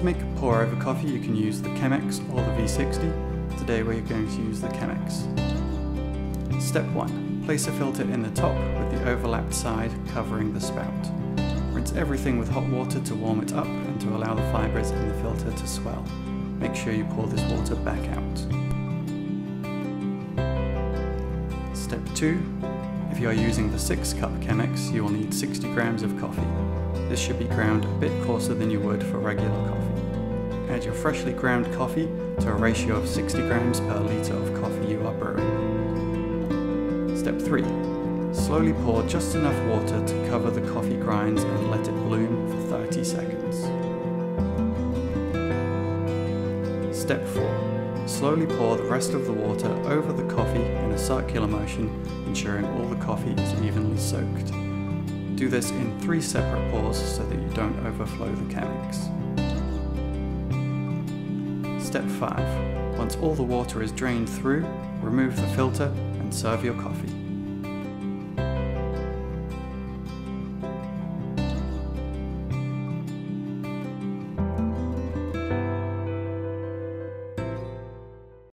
make a pour over coffee, you can use the Chemex or the V60. Today we're going to use the Chemex. Step 1. Place a filter in the top with the overlapped side covering the spout. Rinse everything with hot water to warm it up and to allow the fibres in the filter to swell. Make sure you pour this water back out. Step 2. If you are using the 6-cup Chemex, you will need 60 grams of coffee. This should be ground a bit coarser than you would for regular coffee. Add your freshly ground coffee to a ratio of 60 grams per litre of coffee you are brewing. Step 3. Slowly pour just enough water to cover the coffee grinds and let it bloom for 30 seconds. Step 4. Slowly pour the rest of the water over the coffee in a circular motion, ensuring all the coffee is evenly soaked. Do this in 3 separate pours so that you don't overflow the Chemex. Step 5. Once all the water is drained through, remove the filter and serve your coffee.